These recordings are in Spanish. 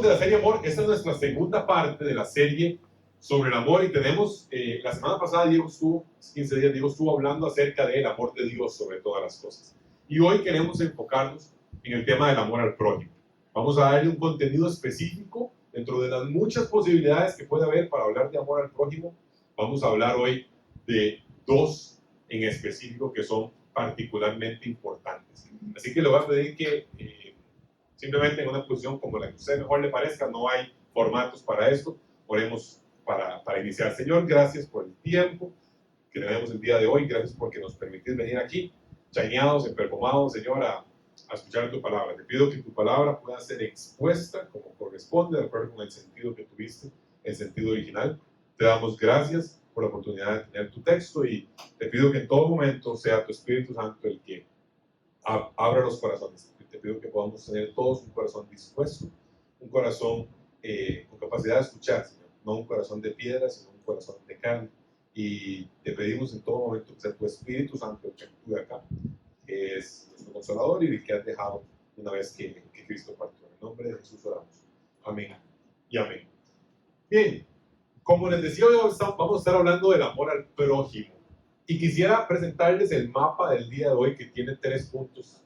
de la serie Amor. Esta es nuestra segunda parte de la serie sobre el amor y tenemos, la semana pasada Diego estuvo, hace 15 días Diego estuvo hablando acerca del amor de Dios sobre todas las cosas. Y hoy queremos enfocarnos en el tema del amor al prójimo. Vamos a darle un contenido específico dentro de las muchas posibilidades que puede haber para hablar de amor al prójimo. Vamos a hablar hoy de dos en específico que son particularmente importantes. Así que le voy a pedir que simplemente en una posición como la que a usted mejor le parezca, no hay formatos para esto. Oremos para iniciar. Señor, gracias por el tiempo que tenemos el día de hoy. Gracias porque nos permitís venir aquí, chañados, emperfumados, Señor, a escuchar tu palabra. Te pido que tu palabra pueda ser expuesta como corresponde, de acuerdo con el sentido que tuviste, el sentido original. Te damos gracias por la oportunidad de tener tu texto y te pido que en todo momento sea tu Espíritu Santo el que abra los corazones. Te pido que podamos tener todos un corazón dispuesto, un corazón con capacidad de escuchar, Señor. No un corazón de piedra, sino un corazón de carne. Y te pedimos en todo momento que sea tu Espíritu Santo el que actúe acá, que es nuestro consolador y el que has dejado una vez que Cristo partió. En nombre de Jesús oramos. Amén y amén. Bien, como les decía, hoy vamos a estar hablando del amor al prójimo. Y quisiera presentarles el mapa del día de hoy que tiene 3 puntos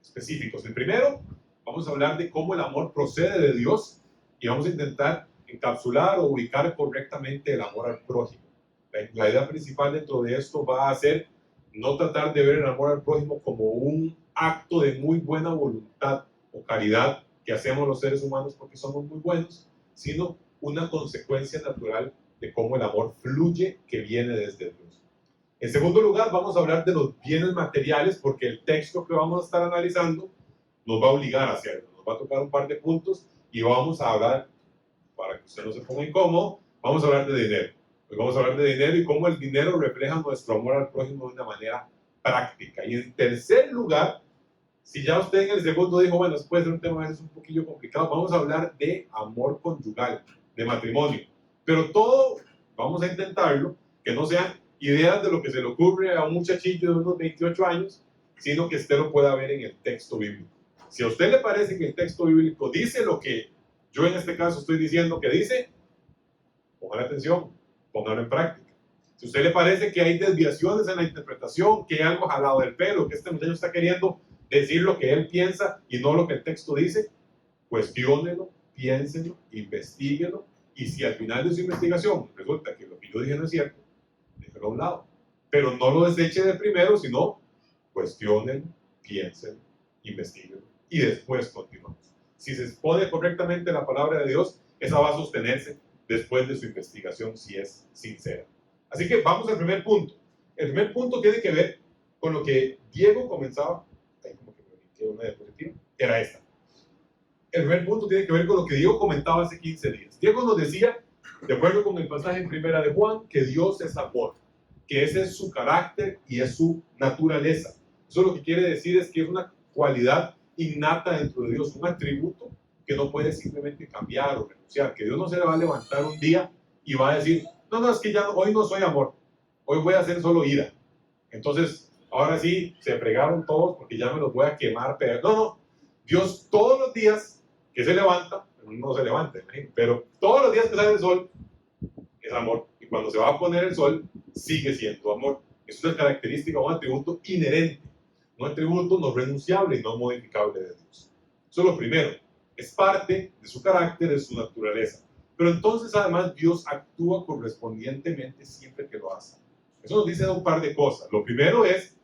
específicos. El primero, vamos a hablar de cómo el amor procede de Dios y vamos a intentar encapsular o ubicar correctamente el amor al prójimo. La idea principal dentro de esto va a ser no tratar de ver el amor al prójimo como un acto de muy buena voluntad o caridad que hacemos los seres humanos porque somos muy buenos, sino una consecuencia natural de cómo el amor fluye que viene desde Dios. En segundo lugar, vamos a hablar de los bienes materiales porque el texto que vamos a estar analizando nos va a obligar a hacerlo. Nos va a tocar un par de puntos y vamos a hablar, para que usted no se ponga incómodo, vamos a hablar de dinero. Hoy vamos a hablar de dinero y cómo el dinero refleja nuestro amor al prójimo de una manera práctica. Y en tercer lugar, si ya usted en el segundo dijo, bueno, puede ser un tema a veces un poquillo complicado, vamos a hablar de amor conyugal, de matrimonio. Pero todo, vamos a intentarlo, que no sean ideas de lo que se le ocurre a un muchachillo de unos 28 años, sino que usted lo pueda ver en el texto bíblico. Si a usted le parece que el texto bíblico dice lo que yo en este caso estoy diciendo que dice, pongan atención, póngalo en práctica. Si a usted le parece que hay desviaciones en la interpretación, que hay algo jalado del pelo, que este muchacho está queriendo decir lo que él piensa y no lo que el texto dice, cuestiónelo, piénselo, investíguelo, y si al final de su investigación resulta que lo que yo dije no es cierto, déjelo a un lado. Pero no lo deseche de primero, sino cuestiónelo, piénselo, investíguelo, y después continuamos. Si se expone correctamente la palabra de Dios, esa va a sostenerse después de su investigación si es sincera. Así que vamos al primer punto. El primer punto tiene que ver con lo que Diego comenzaba, ahí como que me brinqué una diapositiva, era esta. El primer punto tiene que ver con lo que Diego comentaba hace 15 días. Diego nos decía, de acuerdo con el pasaje en Primera de Juan, que Dios es amor, que ese es su carácter y es su naturaleza. Eso lo que quiere decir es que es una cualidad innata dentro de Dios, un atributo que no puede simplemente cambiar o renunciar, que Dios no se le va a levantar un día y va a decir, no, es que ya hoy no soy amor, hoy voy a ser solo ira. Entonces, ahora sí, se fregaron todos porque ya me los voy a quemar, pero no, Dios todos los días que se levanta, no se levanta, pero todos los días que sale el sol es amor, y cuando se va a poner el sol, sigue siendo amor. Es una característica, un atributo inherente, un atributo no renunciable y no modificable de Dios. Eso es lo primero. Es parte de su carácter, de su naturaleza. Pero entonces además Dios actúa correspondientemente siempre que lo hace. Eso nos dice un par de cosas. Lo primero es,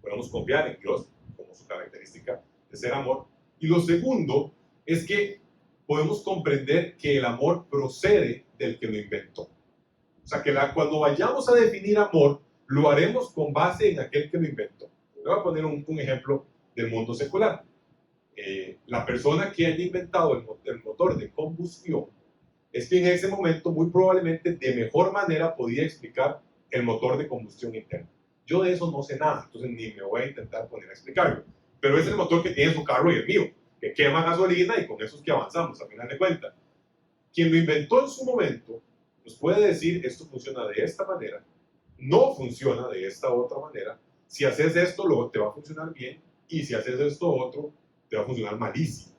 podemos confiar en Dios como su característica de ser amor. Y lo segundo es que podemos comprender que el amor procede del que lo inventó. O sea, que cuando vayamos a definir amor, lo haremos con base en aquel que lo inventó. Le voy a poner un ejemplo del mundo secular. La persona que haya inventado el motor de combustión es que en ese momento muy probablemente de mejor manera podía explicar el motor de combustión interna. Yo de eso no sé nada, entonces ni me voy a intentar poner a explicarlo. Pero es el motor que tiene su carro y el mío, que quema gasolina y con eso es que avanzamos, a final de cuentas. Quien lo inventó en su momento nos puede decir esto funciona de esta manera, no funciona de esta otra manera. Si haces esto, luego te va a funcionar bien, y si haces esto otro, te va a funcionar malísimo.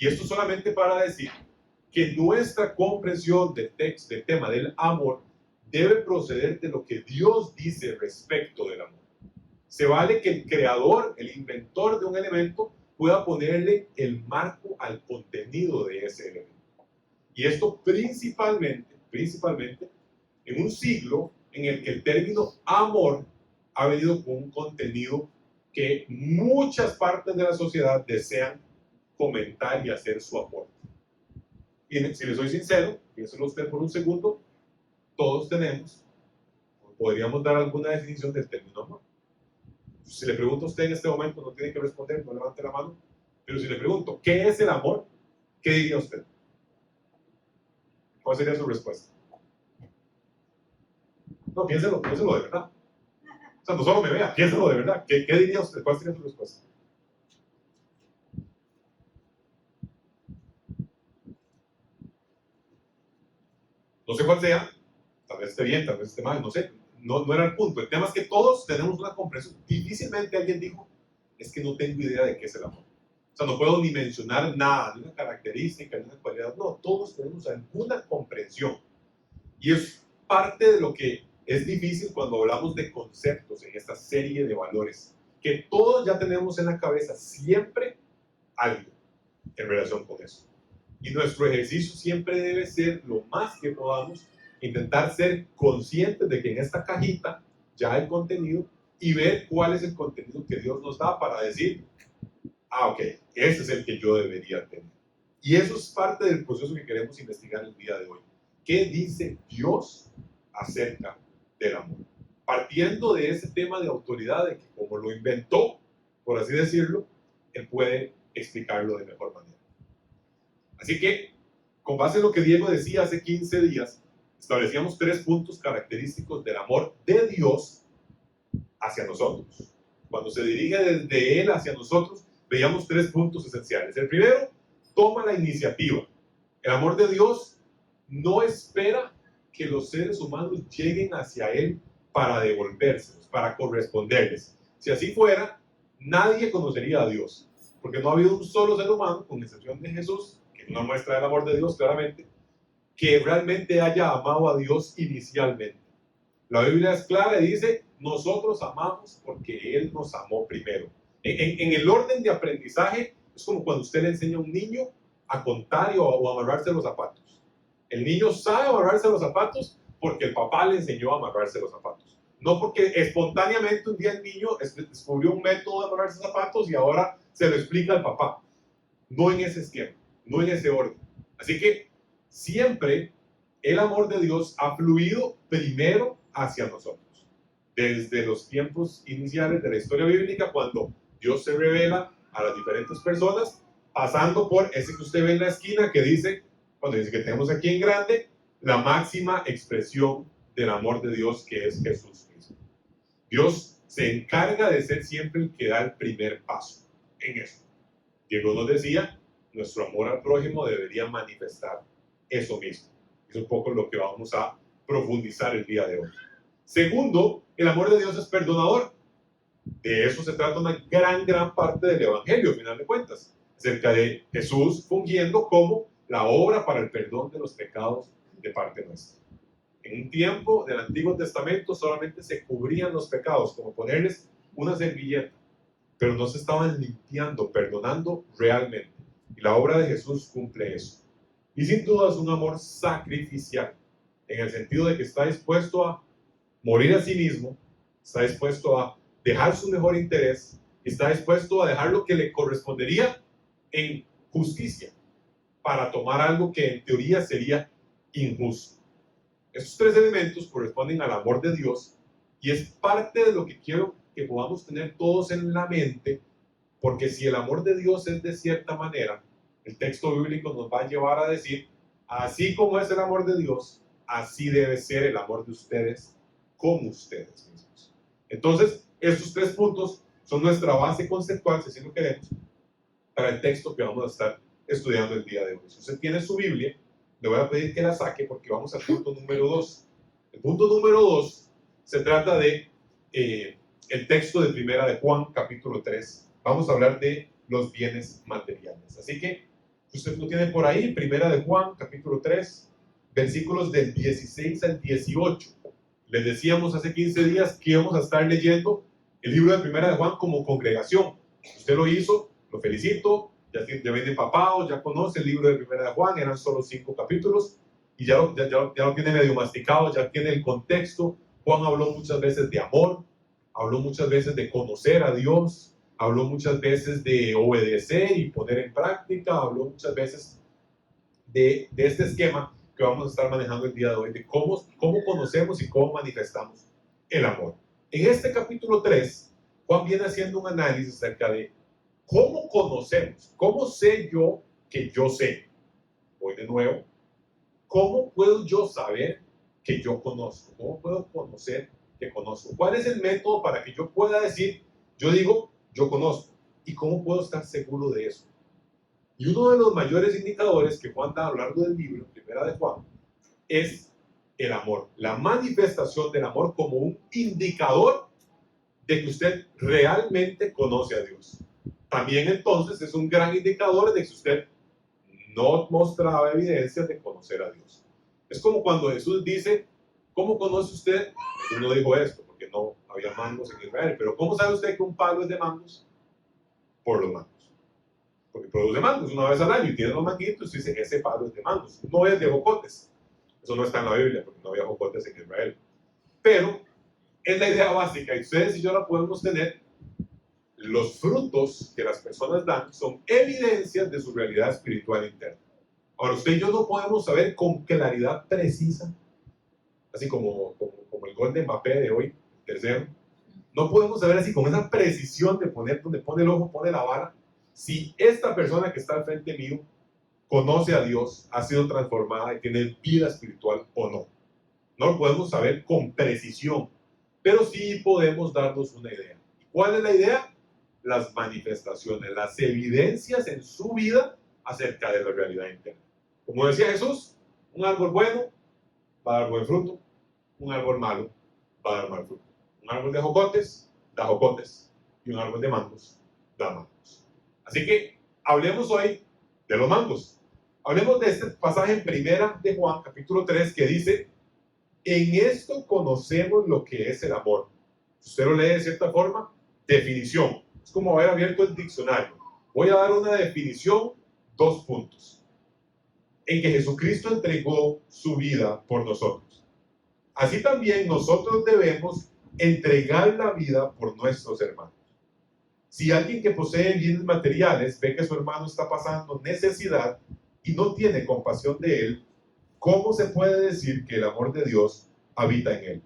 Y esto solamente para decir que nuestra comprensión del texto, del tema del amor, debe proceder de lo que Dios dice respecto del amor. Se vale que el creador, el inventor de un elemento, pueda ponerle el marco al contenido de ese elemento. Y esto principalmente en un siglo en el que el término amor ha venido con un contenido que muchas partes de la sociedad desean comentar y hacer su aporte. Y si le soy sincero, piénselo usted por un segundo, todos tenemos, podríamos dar alguna definición del término amor. Si le pregunto a usted en este momento, no tiene que responder, no levante la mano, pero si le pregunto, ¿qué es el amor? ¿Qué diría usted? ¿Cuál sería su respuesta? No, piénselo de verdad. O sea, no solo me vea, piénselo de verdad. ¿Qué diría usted? ¿Cuál sería su respuesta? No sé cuál sea, tal vez esté bien, tal vez esté mal, no sé. No era el punto. El tema es que todos tenemos una comprensión. Difícilmente alguien dijo, es que no tengo idea de qué es el amor. O sea, no puedo ni mencionar nada, ni una característica, ni una cualidad. No, todos tenemos alguna comprensión. Y es parte de lo que es difícil cuando hablamos de conceptos en esta serie de valores, que todos ya tenemos en la cabeza siempre algo en relación con eso. Y nuestro ejercicio siempre debe ser lo más que podamos intentar ser conscientes de que en esta cajita ya hay contenido y ver cuál es el contenido que Dios nos da para decir, ok, ese es el que yo debería tener. Y eso es parte del proceso que queremos investigar el día de hoy. ¿Qué dice Dios acerca del amor? Partiendo de ese tema de autoridad, de que como lo inventó, por así decirlo, Él puede explicarlo de mejor manera. Así que, con base en lo que Diego decía hace 15 días, establecíamos 3 puntos característicos del amor de Dios hacia nosotros. Cuando se dirige desde Él hacia nosotros, veíamos 3 puntos esenciales. El primero, toma la iniciativa. El amor de Dios no espera que los seres humanos lleguen hacia Él para devolvérselos, para corresponderles. Si así fuera, nadie conocería a Dios, porque no ha habido un solo ser humano, con excepción de Jesús, que es una muestra del amor de Dios claramente, que realmente haya amado a Dios inicialmente. La Biblia es clara y dice, nosotros amamos porque Él nos amó primero. En el orden de aprendizaje, es como cuando usted le enseña a un niño a contar o a amarrarse los zapatos. El niño sabe amarrarse los zapatos porque el papá le enseñó a amarrarse los zapatos. No porque espontáneamente un día el niño descubrió un método de amarrarse zapatos y ahora se lo explica al papá. No en ese esquema, no en ese orden. Así que siempre el amor de Dios ha fluido primero hacia nosotros. Desde los tiempos iniciales de la historia bíblica, cuando Dios se revela a las diferentes personas, pasando por ese que usted ve en la esquina que dice, cuando dice que tenemos aquí en grande, la máxima expresión del amor de Dios, que es Jesús mismo. Dios se encarga de ser siempre el que da el primer paso en eso. Diego nos decía, nuestro amor al prójimo debería manifestar eso mismo. Es un poco lo que vamos a profundizar el día de hoy. Segundo, el amor de Dios es perdonador. De eso se trata una gran parte del Evangelio, al final de cuentas, acerca de Jesús fungiendo como la obra para el perdón de los pecados de parte nuestra. En un tiempo del Antiguo Testamento solamente se cubrían los pecados, como ponerles una servilleta, pero no se estaban limpiando, perdonando realmente. Y la obra de Jesús cumple eso. Y sin duda es un amor sacrificial, en el sentido de que está dispuesto a morir a sí mismo, está dispuesto a dejar su mejor interés, está dispuesto a dejar lo que le correspondería en justicia, para tomar algo que en teoría sería injusto. Estos 3 elementos corresponden al amor de Dios y es parte de lo que quiero que podamos tener todos en la mente, porque si el amor de Dios es de cierta manera, el texto bíblico nos va a llevar a decir, así como es el amor de Dios, así debe ser el amor de ustedes con ustedes mismos. Entonces, estos 3 puntos son nuestra base conceptual, si así lo queremos, para el texto que vamos a estar estudiando el día de hoy. Si usted tiene su Biblia, le voy a pedir que la saque porque vamos al punto número 2. El punto número 2 se trata de el texto de Primera de Juan, capítulo 3. Vamos a hablar de los bienes materiales. Así que Usted lo tiene por ahí, Primera de Juan, capítulo 3, versículos del 16 al 18. Les decíamos hace 15 días que íbamos a estar leyendo el libro de Primera de Juan como congregación. Usted lo hizo, lo felicito, ya viene empapado, ya conoce el libro de Primera de Juan, eran solo 5 capítulos, y ya lo tiene medio masticado, ya tiene el contexto. Juan habló muchas veces de amor, habló muchas veces de conocer a Dios, habló muchas veces de obedecer y poner en práctica, habló muchas veces de este esquema que vamos a estar manejando el día de hoy, de cómo conocemos y cómo manifestamos el amor. En este capítulo 3, Juan viene haciendo un análisis acerca de cómo conocemos, cómo sé yo que yo sé. Voy de nuevo. ¿Cómo puedo yo saber que yo conozco? ¿Cómo puedo conocer que conozco? ¿Cuál es el método para que yo pueda decir, yo digo, yo conozco? ¿Y cómo puedo estar seguro de eso? Y uno de los mayores indicadores que Juan da a lo largo del libro, Primera de Juan, es el amor. La manifestación del amor como un indicador de que usted realmente conoce a Dios. También entonces es un gran indicador de que usted no mostraba evidencias de conocer a Dios. Es como cuando Jesús dice, ¿cómo conoce usted? Jesús no dijo esto porque no había mangos en Israel, pero ¿cómo sabe usted que un palo es de mangos? Por los mangos. Porque produce mangos una vez al año y tiene los manguitos y dice, ese palo es de mangos, no es de jocotes. Eso no está en la Biblia porque no había jocotes en Israel. Pero es la idea básica y ustedes y yo la podemos tener. Los frutos que las personas dan son evidencias de su realidad espiritual interna. Ahora, usted y yo no podemos saber con claridad precisa, así como el gol de Mbappé de hoy, tercero, no podemos saber así con esa precisión de poner donde pone el ojo, pone la vara, si esta persona que está al frente mío conoce a Dios, ha sido transformada y tiene vida espiritual o no. No lo podemos saber con precisión, pero sí podemos darnos una idea. ¿Cuál es la idea? Las manifestaciones, las evidencias en su vida acerca de la realidad interna. Como decía Jesús, un árbol bueno va a dar buen fruto, un árbol malo va a dar mal fruto. Un árbol de jocotes da jocotes y un árbol de mangos da mangos. Así que hablemos hoy de los mangos. Hablemos de este pasaje en Primera de Juan, capítulo 3, que dice, en esto conocemos lo que es el amor. Si usted lo lee de cierta forma, definición. Es como haber abierto el diccionario. Voy a dar una definición, 2 puntos. En que Jesucristo entregó su vida por nosotros. Así también nosotros debemos entregar la vida por nuestros hermanos. Si alguien que posee bienes materiales ve que su hermano está pasando necesidad y no tiene compasión de él, ¿cómo se puede decir que el amor de Dios habita en él?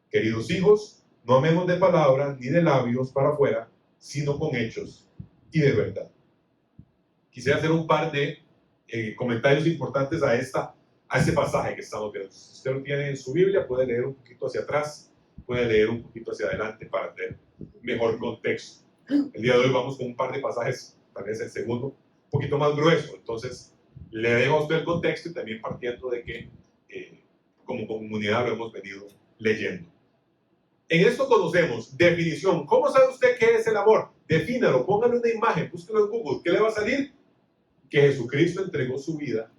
Queridos hijos, no amemos de palabras ni de labios para afuera, sino con hechos y de verdad. Quisiera hacer un par de comentarios importantes a este pasaje que estamos viendo. Si usted lo tiene en su Biblia, puede leer un poquito hacia atrás, puede leer un poquito hacia adelante para tener mejor contexto. El día de hoy vamos con un par de pasajes, tal vez el segundo, un poquito más grueso. Entonces, le dejo a usted el contexto y también partiendo de que como comunidad lo hemos venido leyendo. En esto conocemos definición. ¿Cómo sabe usted qué es el amor? Defínalo, póngale una imagen, búsquelo en Google. ¿Qué le va a salir? Que Jesucristo entregó su vida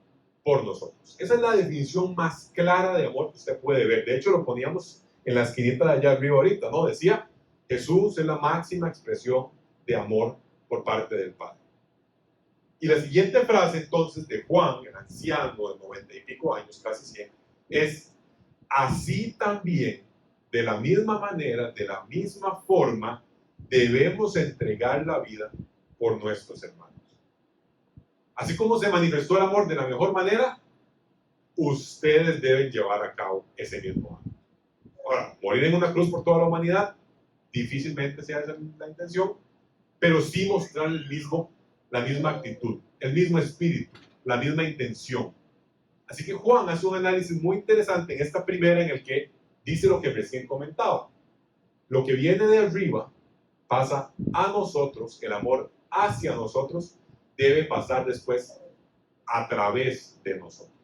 por nosotros. Esa es la definición más clara de amor que usted puede ver. De hecho, lo poníamos en la esquinita de allá arriba ahorita, ¿no? Decía, Jesús es la máxima expresión de amor por parte del Padre. Y la siguiente frase entonces de Juan, el anciano de 90 y pico años, casi 100, es, así también, de la misma manera, de la misma forma, debemos entregar la vida por nuestros hermanos. Así como se manifestó el amor de la mejor manera, ustedes deben llevar a cabo ese mismo amor. Ahora, morir en una cruz por toda la humanidad, difícilmente sea esa la intención, pero sí mostrar la misma actitud, el mismo espíritu, la misma intención. Así que Juan hace un análisis muy interesante en esta primera en el que dice lo que recién comentaba. Lo que viene de arriba pasa a nosotros, el amor hacia nosotros debe pasar después a través de nosotros.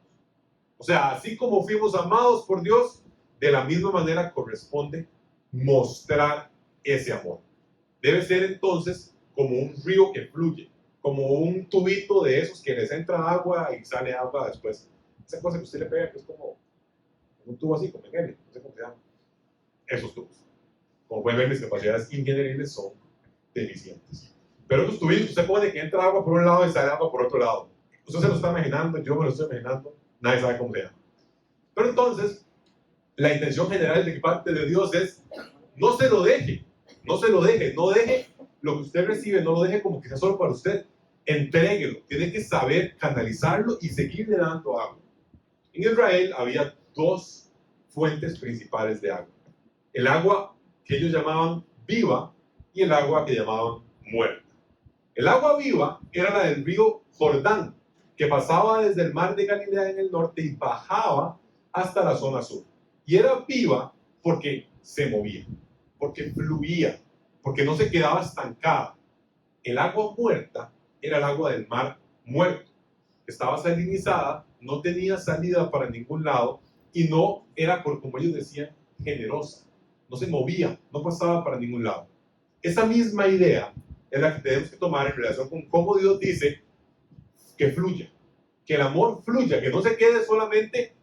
O sea, así como fuimos amados por Dios, de la misma manera corresponde mostrar ese amor. Debe ser entonces como un río que fluye, como un tubito de esos que les entra agua y sale agua después. Esa cosa que usted le pega que es como un tubo así, como ingeniero, no sé cómo se llama. Esos tubos. Como pueden ver, mis capacidades ingenieriles son deficientes. Pero esos tubitos, usted pone que entra agua por un lado y sale agua por otro lado. Usted se lo está imaginando, yo me lo estoy imaginando, nadie sabe cómo se llama. Pero entonces, la intención general de parte de Dios es, no se lo deje, no se lo deje, no deje lo que usted recibe, no lo deje como que sea solo para usted, entréguelo, tiene que saber canalizarlo y seguirle dando agua. En Israel había dos fuentes principales de agua, el agua que ellos llamaban viva y el agua que llamaban muerta. El agua viva era la del río Jordán, que pasaba desde el mar de Galilea en el norte y bajaba hasta la zona sur. Y era viva porque se movía, porque fluía, porque no se quedaba estancada. El agua muerta era el agua del mar muerto. Estaba salinizada, no tenía salida para ningún lado y no era, como ellos decían, generosa. No se movía, no pasaba para ningún lado. Esa misma idea es la que tenemos que tomar en relación con cómo Dios dice que fluya, que el amor fluya, que no se quede solamente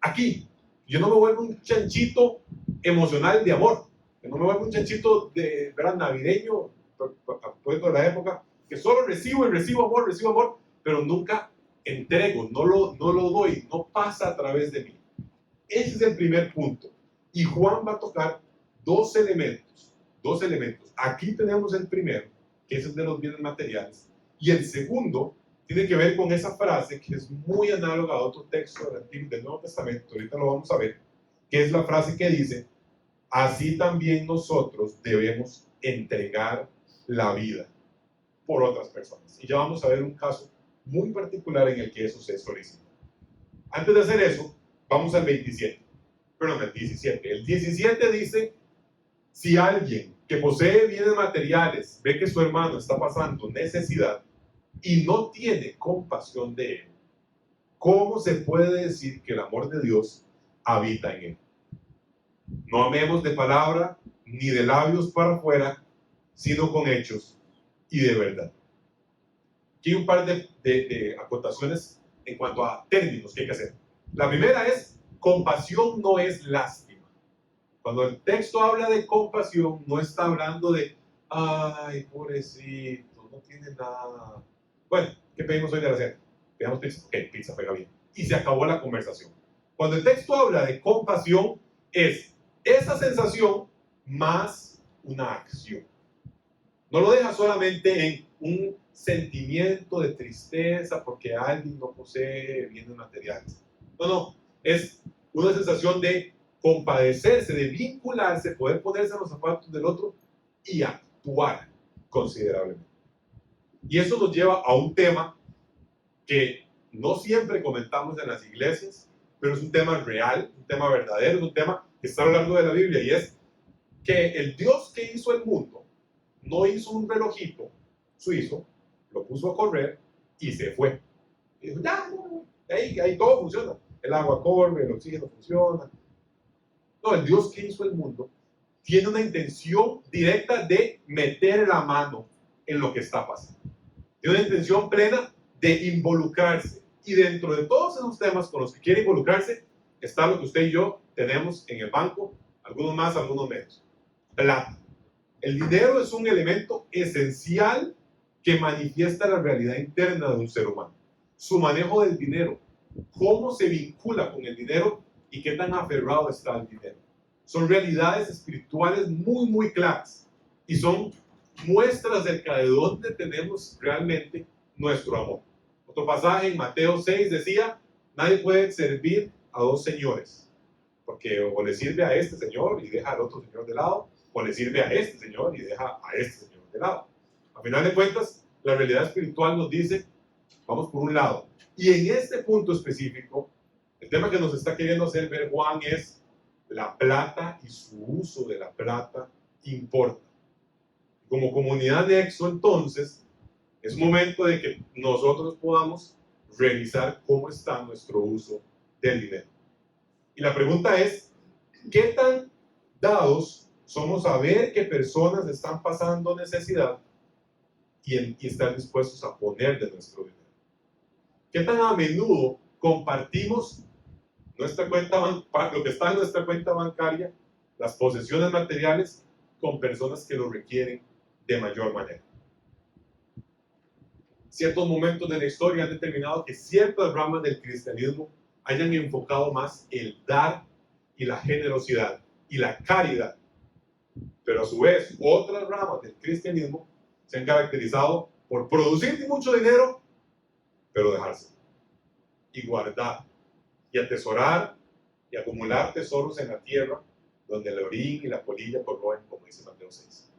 aquí. Yo no me vuelvo un chanchito emocional de amor, que no me vuelvo un chanchito de ¿verdad? Navideño, de la época, que solo recibo y recibo amor, pero nunca entrego, no lo doy, no pasa a través de mí. Ese es el primer punto. Y Juan va a tocar dos elementos. Aquí tenemos el primero, que es el de los bienes materiales, y el segundo tiene que ver con esa frase que es muy análoga a otro texto del Nuevo Testamento, ahorita lo vamos a ver, que es la frase que dice, así también nosotros debemos entregar la vida por otras personas. Y ya vamos a ver un caso muy particular en el que eso se solicita. Antes de hacer eso, vamos al 27. Perdón, el 17. El 17 dice, si alguien que posee bienes materiales ve que su hermano está pasando necesidad y no tiene compasión de él, ¿cómo se puede decir que el amor de Dios habita en él? No amemos de palabra ni de labios para afuera, sino con hechos y de verdad. Aquí hay un par de acotaciones en cuanto a términos que hay que hacer. La primera es, compasión no es lástima. Cuando el texto habla de compasión, no está hablando de, ay, pobrecito, no tiene nada. Bueno, ¿qué pedimos hoy de la cena? Pedimos pizza. Ok, pizza pega bien. Y se acabó la conversación. Cuando el texto habla de compasión, es esa sensación más una acción. No lo deja solamente en un sentimiento de tristeza porque alguien no posee bienes materiales. No, es una sensación de compadecerse, de vincularse, poder ponerse en los zapatos del otro y actuar considerablemente. Y eso nos lleva a un tema que no siempre comentamos en las iglesias, pero es un tema real, un tema verdadero, es un tema que está a lo largo de la Biblia, y es que el Dios que hizo el mundo no hizo un relojito suizo, lo puso a correr y se fue. Y dijo, ya, ahí todo funciona. El agua corre, el oxígeno funciona. No, el Dios que hizo el mundo tiene una intención directa de meter la mano en lo que está pasando. Tiene una intención plena de involucrarse. Y dentro de todos esos temas con los que quiere involucrarse, está lo que usted y yo tenemos en el banco, algunos más, algunos menos. Plata. El dinero es un elemento esencial que manifiesta la realidad interna de un ser humano. Su manejo del dinero, cómo se vincula con el dinero y qué tan aferrado está al dinero. Son realidades espirituales muy, muy claras y son muestras acerca de dónde tenemos realmente nuestro amor. Otro pasaje en Mateo 6 decía, nadie puede servir a dos señores, porque o le sirve a este señor y deja al otro señor de lado, o le sirve a este señor y deja a este señor de lado. A final de cuentas, la realidad espiritual nos dice, vamos por un lado. Y en este punto específico, el tema que nos está queriendo hacer ver Juan es la plata y su uso de la plata importa. Como comunidad de Nexo, entonces, es momento de que nosotros podamos revisar cómo está nuestro uso del dinero. Y la pregunta es, ¿qué tan dados somos a ver que personas están pasando necesidad y estar dispuestos a poner de nuestro dinero. ¿Qué tan a menudo compartimos nuestra cuenta, lo que está en nuestra cuenta bancaria, las posesiones materiales, con personas que lo requieren de mayor manera? Ciertos momentos de la historia han determinado que ciertas ramas del cristianismo hayan enfocado más el dar y la generosidad y la caridad. Pero a su vez, otras ramas del cristianismo se han caracterizado por producir mucho dinero, pero dejarse. Y guardar, y atesorar, y acumular tesoros en la tierra, donde el orín y la polilla corroen, como dice Mateo 6.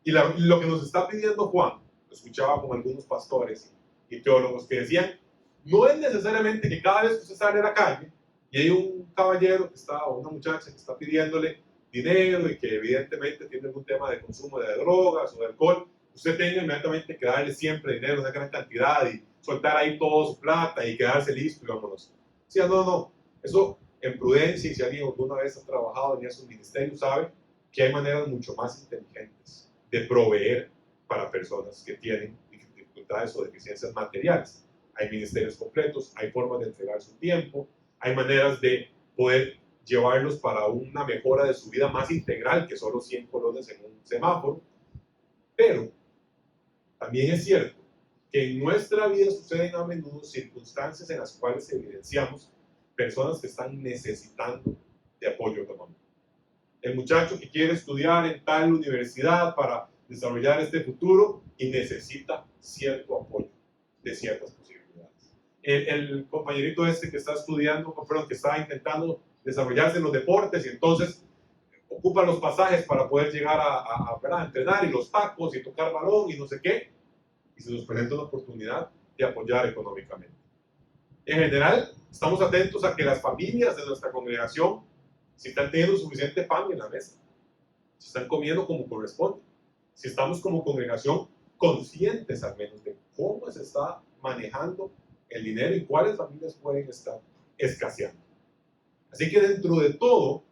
Y lo que nos está pidiendo Juan, lo escuchaba con algunos pastores y teólogos que decían, no es necesariamente que cada vez que usted sale a la calle y hay un caballero que está, o una muchacha que está pidiéndole dinero y que evidentemente tiene algún tema de consumo de drogas o de alcohol, usted tenga inmediatamente que darle siempre dinero, una gran cantidad, y soltar ahí toda su plata y quedarse listo y vámonos. Sí, no. Eso en prudencia, y si alguien alguna vez ha trabajado en esos ministerios sabe que hay maneras mucho más inteligentes de proveer para personas que tienen dificultades o deficiencias materiales. Hay ministerios completos, hay formas de entregar su tiempo, hay maneras de poder llevarlos para una mejora de su vida más integral que solo 100 colones en un semáforo. Pero también es cierto que en nuestra vida suceden a menudo circunstancias en las cuales evidenciamos personas que están necesitando de apoyo económico. El muchacho que quiere estudiar en tal universidad para desarrollar este futuro y necesita cierto apoyo de ciertas posibilidades. El compañerito este que está estudiando, que está intentando desarrollarse en los deportes y entonces ocupa los pasajes para poder llegar a entrenar y los tacos y tocar balón y no sé qué, y se nos presenta una oportunidad de apoyar económicamente. En general, estamos atentos a que las familias de nuestra congregación si están teniendo suficiente pan en la mesa, si están comiendo como corresponde, si estamos como congregación conscientes al menos de cómo se está manejando el dinero y cuáles familias pueden estar escaseando. Así que dentro de todo,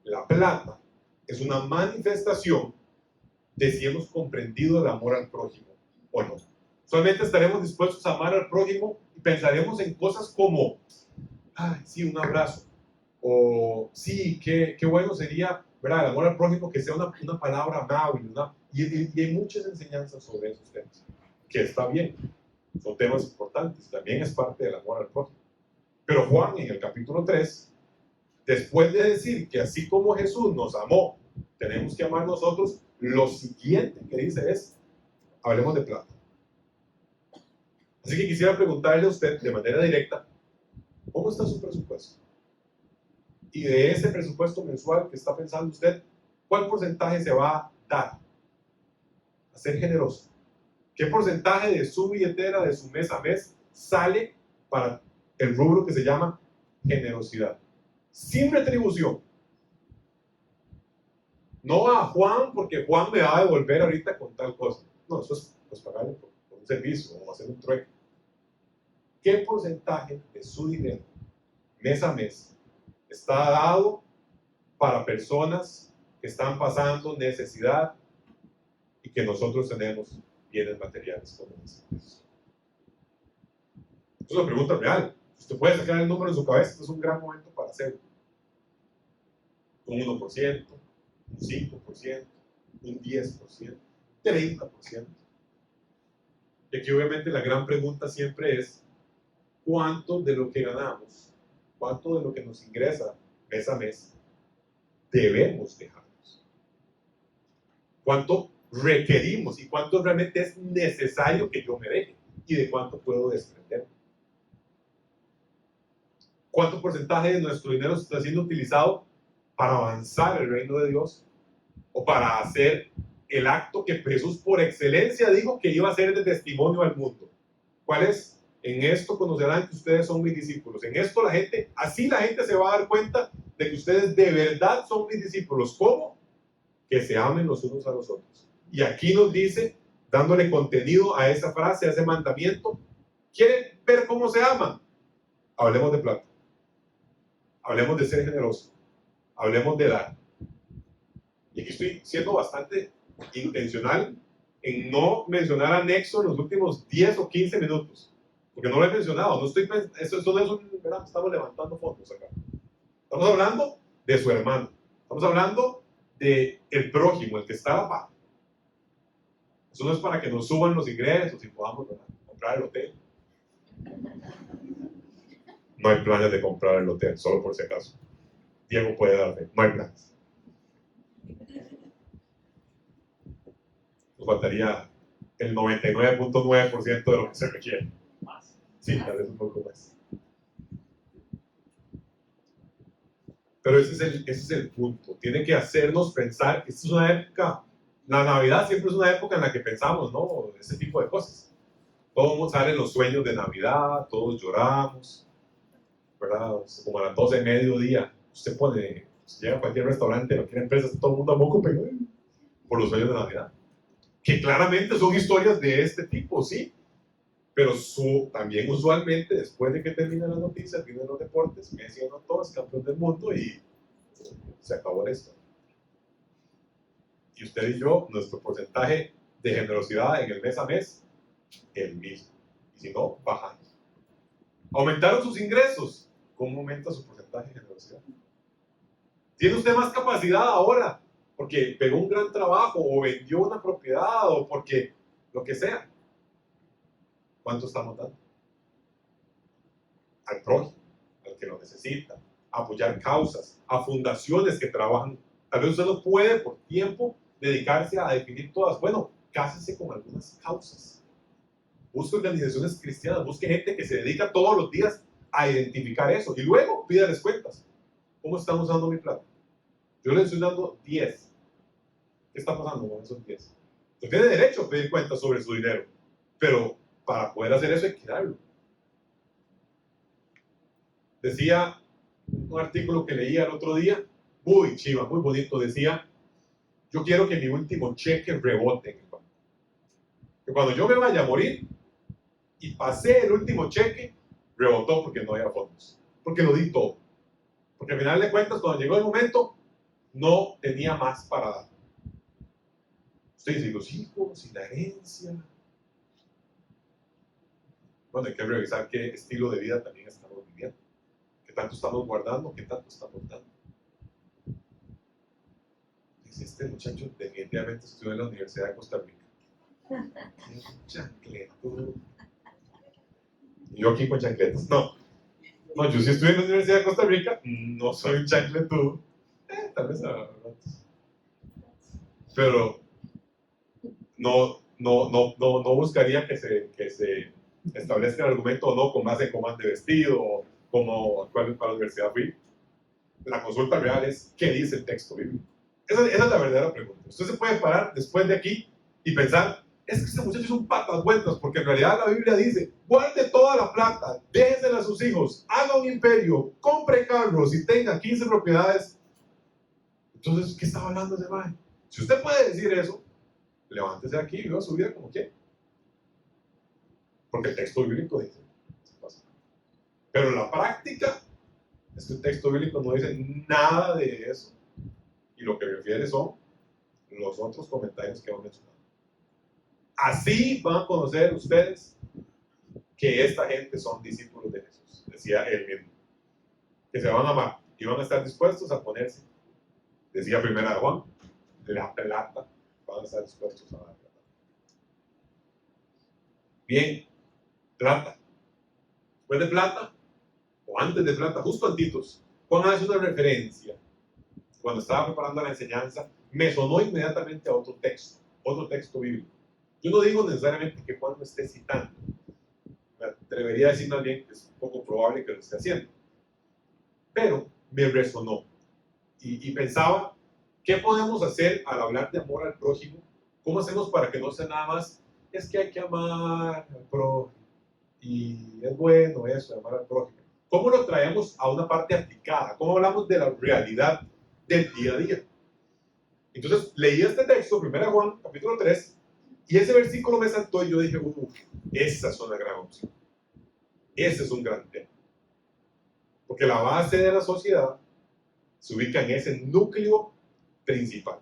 la plata es una manifestación de si hemos comprendido el amor al prójimo o no. Solamente estaremos dispuestos a amar al prójimo y pensaremos en cosas como, ay, sí, un abrazo, o sí, qué bueno sería, ¿verdad? El amor al prójimo, que sea una palabra amable, y hay muchas enseñanzas sobre esos temas, que está bien, son temas importantes, también es parte del amor al prójimo. Pero Juan, en el capítulo 3, después de decir que así como Jesús nos amó, tenemos que amar nosotros, lo siguiente que dice es, hablemos de plata. Así que quisiera preguntarle a usted de manera directa, ¿cómo está su presupuesto? Y de ese presupuesto mensual que está pensando usted, ¿cuál porcentaje se va a dar a ser generoso? ¿Qué porcentaje de su billetera, de su mes a mes, sale para el rubro que se llama generosidad? Sin retribución. No a Juan, porque Juan me va a devolver ahorita con tal cosa. No, eso es pues, pagarle por un servicio o hacer un trueque. ¿Qué porcentaje de su dinero, mes a mes, está dado para personas que están pasando necesidad y que nosotros tenemos bienes materiales como necesitamos? Es una pregunta real. Si usted puede sacar el número en su cabeza, este es un gran momento para hacerlo. Un 1%, un 5%, un 10%, 30%. Y aquí obviamente la gran pregunta siempre es, ¿cuánto de lo que ganamos, cuánto de lo que nos ingresa mes a mes, debemos dejarnos? ¿Cuánto requerimos y cuánto realmente es necesario que yo me deje? ¿Y de cuánto puedo desprenderme? ¿Cuánto porcentaje de nuestro dinero está siendo utilizado para avanzar el reino de Dios? ¿O para hacer el acto que Jesús por excelencia dijo que iba a ser de testimonio al mundo? ¿Cuál es? En esto conocerán que ustedes son mis discípulos. En esto así la gente se va a dar cuenta de que ustedes de verdad son mis discípulos. ¿Cómo? Que se amen los unos a los otros. Y aquí nos dice, dándole contenido a esa frase, a ese mandamiento, ¿quieren ver cómo se aman? Hablemos de plata. Hablemos de ser generoso. Hablemos de dar. Y aquí estoy siendo bastante intencional en no mencionar anexo en los últimos 10 o 15 minutos. Porque no lo he mencionado. No estoy eso no es ¿verdad? Estamos levantando fondos acá. Estamos hablando de su hermano. Estamos hablando de el prójimo, el que está a la par. Eso no es para que nos suban los ingresos y podamos, ¿verdad?, comprar el hotel. No hay planes de comprar el hotel, solo por si acaso. Diego puede darme. No hay planes. Nos faltaría el 99.9% de lo que se requiere. Más. Sí, tal vez un poco más. Pero ese es el punto. Tiene que hacernos pensar que esta es una época, la Navidad siempre es una época en la que pensamos, ¿no?, ese tipo de cosas. Todos salen los sueños de Navidad, todos lloramos, ¿verdad? Como a las 12 de mediodía, usted llega a cualquier restaurante, cualquier empresa, todo el mundo a moco pegado por los sueños de Navidad. Que claramente son historias de este tipo, sí. Pero también usualmente, después de que terminan las noticias, vienen los deportes, Messi ganó todo, es campeón del mundo y se acabó esto. Y usted y yo, nuestro porcentaje de generosidad en el mes a mes, el mismo. Y si no, bajando. ¿Aumentaron sus ingresos? ¿Cómo aumenta su porcentaje de generosidad? ¿Tiene usted más capacidad ahora porque pegó un gran trabajo o vendió una propiedad o porque lo que sea? ¿Cuánto estamos dando? Al prójimo, al que lo necesita, a apoyar causas, a fundaciones que trabajan. Tal vez usted no puede por tiempo dedicarse a definir todas. Bueno, cásese con algunas causas. Busque organizaciones cristianas, busque gente que se dedica todos los días a identificar eso y luego pídales cuentas. ¿Cómo están usando mi plata? Yo le estoy dando 10. ¿Qué está pasando con esos 10? Usted tiene derecho a pedir cuentas sobre su dinero, pero para poder hacer eso hay que darlo. Decía un artículo que leía el otro día, muy chiva, muy bonito, decía: yo quiero que mi último cheque rebote en el banco. Que cuando yo me vaya a morir y pasé el último cheque, rebotó porque no había fondos. Porque lo di todo. Porque al final de cuentas, cuando llegó el momento, no tenía más para dar. Usted dice, los hijos y la herencia. Bueno, hay que revisar qué estilo de vida también estamos viviendo. ¿Qué tanto estamos guardando? ¿Qué tanto estamos dando? Dice, este muchacho definitivamente estudió en la Universidad de Costa Rica. ¡Qué chancleto! Y yo aquí con chancletas. No, yo sí estudié en la Universidad de Costa Rica, no soy un chancletudo. Tal vez a ratos. Pero no buscaría que se establezca el argumento o no con base en cómo ande vestido o como actual para la universidad fui. La consulta real es ¿qué dice el texto bíblico? Esa es la verdadera pregunta. Usted se puede parar después de aquí y pensar, es que este muchacho es un patas vueltas, porque en realidad la Biblia dice, guarde toda la plata, déjesela a sus hijos, haga un imperio, compre carros y tenga 15 propiedades. Entonces, ¿qué estaba hablando ese man? Si usted puede decir eso, levántese aquí y viva su vida como quiera. Porque el texto bíblico dice. Pero la práctica es que el texto bíblico no dice nada de eso. Y lo que refiere son los otros comentarios que hemos mencionado. Así van a conocer ustedes que esta gente son discípulos de Jesús. Decía él mismo. Que se van a amar y van a estar dispuestos a ponerse. Decía primera de Juan, la plata. Van a estar dispuestos a dar plata. Bien, plata. Después de plata, o antes de plata, justo antitos, Juan hace una referencia. Cuando estaba preparando la enseñanza, me sonó inmediatamente a otro texto bíblico. Yo no digo necesariamente que Juan lo esté citando. Me atrevería a decir más bien que es un poco probable que lo esté haciendo. Pero me resonó. Y pensaba, ¿qué podemos hacer al hablar de amor al prójimo? ¿Cómo hacemos para que no sea nada más, es que hay que amar al prójimo? Y es bueno eso, amar al prójimo. ¿Cómo lo traemos a una parte aplicada? ¿Cómo hablamos de la realidad del día a día? Entonces leí este texto, 1 Juan, capítulo 3, y ese versículo me saltó y yo dije, esa es una gran opción. Ese es un gran tema. Porque la base de la sociedad se ubica en ese núcleo principal.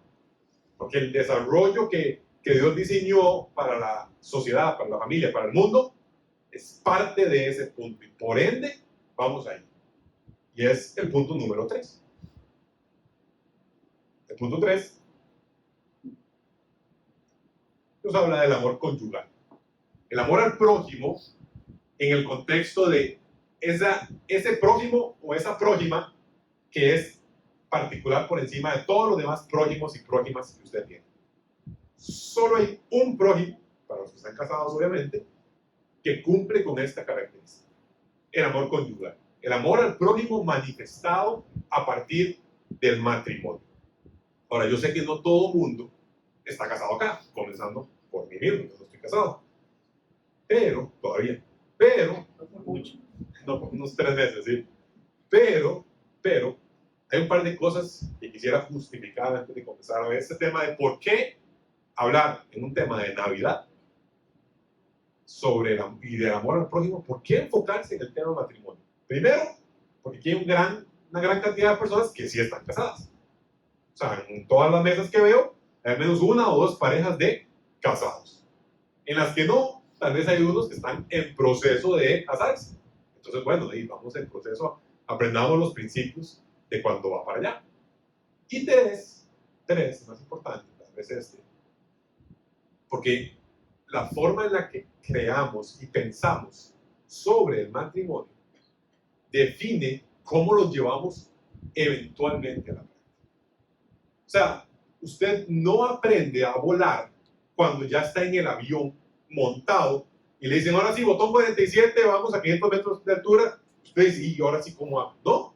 Porque el desarrollo que que Dios diseñó para la sociedad, para la familia, para el mundo, es parte de ese punto. Y por ende, vamos ahí. Y es el punto número 3. El punto 3 nos habla del amor conyugal. El amor al prójimo en el contexto de ese prójimo o esa prójima que es particular por encima de todos los demás prójimos y prójimas que usted tiene. Solo hay un prójimo, para los que están casados obviamente, que cumple con esta característica. El amor conyugal. El amor al prójimo manifestado a partir del matrimonio. Ahora, yo sé que no todo mundo está casado acá, comenzando por mí mismo, yo no estoy casado. Pero, todavía, no, unos 3 meses, ¿sí? Pero, hay un par de cosas que quisiera justificar antes de comenzar a ver este tema de por qué hablar en un tema de Navidad y del amor al prójimo, ¿por qué enfocarse en el tema del matrimonio? Primero, porque aquí hay una gran cantidad de personas que sí están casadas. O sea, en todas las mesas que veo, hay al menos 1 o 2 parejas de casados. En las que no, tal vez hay unos que están en proceso de casarse. Entonces, bueno, ahí vamos en proceso, aprendamos los principios de cuando va para allá. Y tres, más importante, tal vez porque la forma en la que creamos y pensamos sobre el matrimonio define cómo lo llevamos eventualmente a la práctica. O sea, usted no aprende a volar cuando ya está en el avión montado y le dicen, ahora sí, botón 47, vamos a 500 metros de altura. Usted dice, ¿y ahora sí cómo hago? No.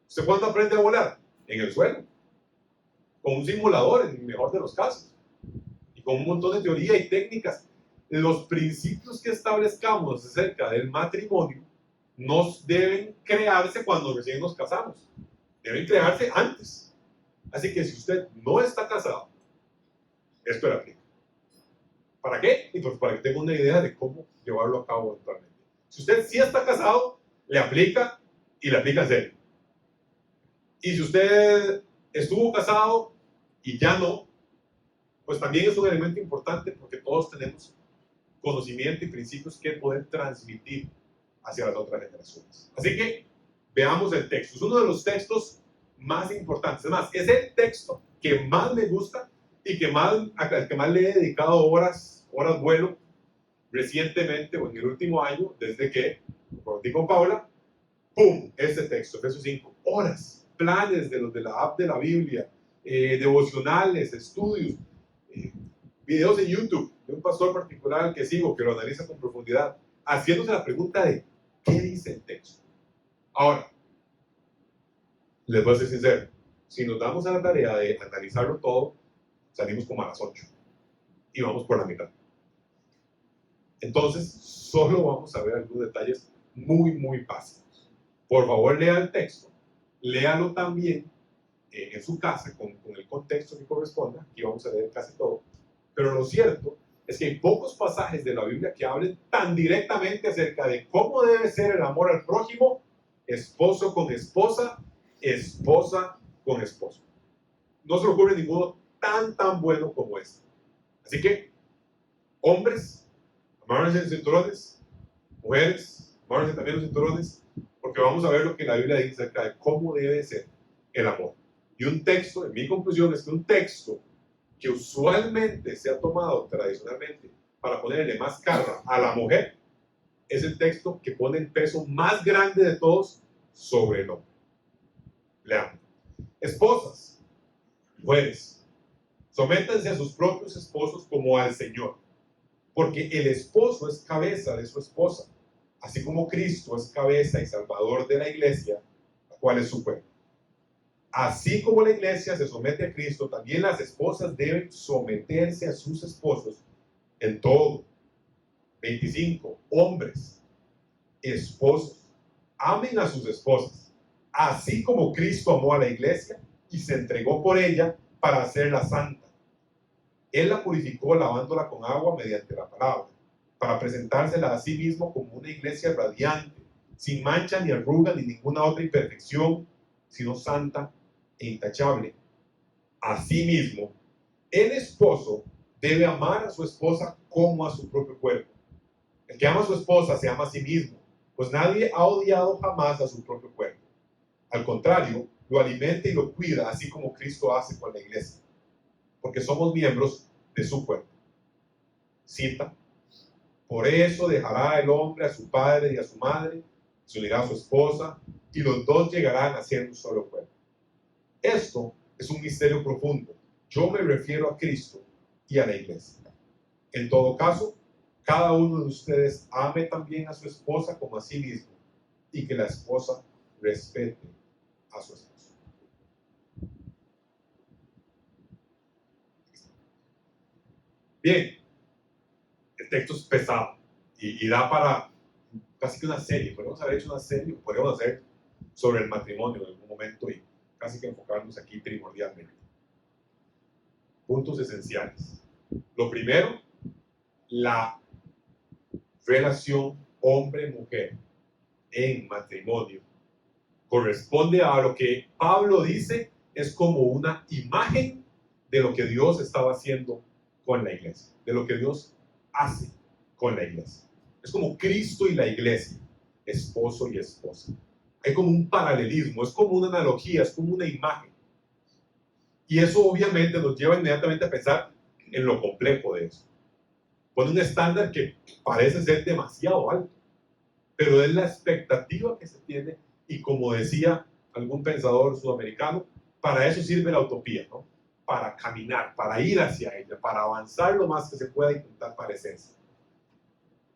¿Usted cuándo aprende a volar? En el suelo. Con un simulador, en el mejor de los casos. Y con un montón de teoría y técnicas. Los principios que establezcamos acerca del matrimonio nos deben crearse cuando recién nos casamos. Deben crearse antes. Así que si usted no está casado, esto le aplica. ¿Para qué? Y pues para que tenga una idea de cómo llevarlo a cabo eventualmente. Si usted sí está casado, le aplica y le aplica en serio. Y si usted estuvo casado y ya no, pues también es un elemento importante porque todos tenemos conocimiento y principios que poder transmitir hacia las otras generaciones. Así que veamos el texto. Es uno de los textos más importantes. Además, es el texto que más me gusta y al que más le he dedicado horas vuelo recientemente o en el último año, desde que me conocí con Paula. ¡Pum! Este texto, Efesios 5. Horas, planes de los de la app de la Biblia, devocionales, estudios, videos en YouTube de un pastor particular que sigo, que lo analiza con profundidad, haciéndose la pregunta de ¿qué dice el texto? Ahora, les voy a ser sincero, si nos damos a la tarea de analizarlo todo, salimos como a las 8 y vamos por la mitad. Entonces, solo vamos a ver algunos detalles muy básicos. Por favor, lea el texto, léalo también en su casa con el contexto que corresponda. Aquí vamos a leer casi todo. Pero lo cierto es que hay pocos pasajes de la Biblia que hablen tan directamente acerca de cómo debe ser el amor al prójimo, esposo con esposa, esposa con esposo. No se le ocurre ninguno tan bueno como este. Así que, hombres, amárrense en cinturones, mujeres, amárrense también los cinturones, porque vamos a ver lo que la Biblia dice acerca de cómo debe ser el amor. Y un texto, en mi conclusión, es que un texto que usualmente se ha tomado tradicionalmente para ponerle más carga a la mujer, es el texto que pone el peso más grande de todos sobre el hombre. Leamos. Esposas, mujeres, sométanse a sus propios esposos como al Señor, porque el esposo es cabeza de su esposa, así como Cristo es cabeza y salvador de la iglesia, la cual es su cuerpo. Así como la iglesia se somete a Cristo, también las esposas deben someterse a sus esposos en todo. 25. Hombres, esposos, amen a sus esposas, así como Cristo amó a la iglesia y se entregó por ella para hacerla santa. Él la purificó lavándola con agua mediante la palabra, para presentársela a sí mismo como una iglesia radiante, sin mancha ni arruga ni ninguna otra imperfección, sino santa e intachable. Asimismo, el esposo debe amar a su esposa como a su propio cuerpo. El que ama a su esposa se ama a sí mismo, pues nadie ha odiado jamás a su propio cuerpo. Al contrario, lo alimenta y lo cuida, así como Cristo hace con la iglesia, porque somos miembros de su cuerpo. Cita: por eso dejará el hombre a su padre y a su madre, se unirá a su esposa, y los dos llegarán a ser un solo cuerpo. Esto es un misterio profundo. Yo me refiero a Cristo y a la iglesia. En todo caso, cada uno de ustedes ame también a su esposa como a sí mismo, y que la esposa respete a su esposo. Bien, el texto es pesado y da para casi que una serie. Podemos haber hecho una serie, podemos hacer sobre el matrimonio en algún momento y casi que enfocarnos aquí primordialmente. Puntos esenciales. Lo primero, la relación hombre-mujer en matrimonio corresponde a lo que Pablo dice es como una imagen de lo que Dios estaba haciendo con la iglesia, de lo que Dios hace con la iglesia. Es como Cristo y la iglesia, esposo y esposa. Hay como un paralelismo, es como una analogía, es como una imagen. Y eso obviamente nos lleva inmediatamente a pensar en lo complejo de eso. Pone un estándar que parece ser demasiado alto, pero es la expectativa que se tiene, y como decía algún pensador sudamericano, para eso sirve la utopía, ¿no? Para caminar, para ir hacia ella, para avanzar lo más que se pueda, intentar parecerse.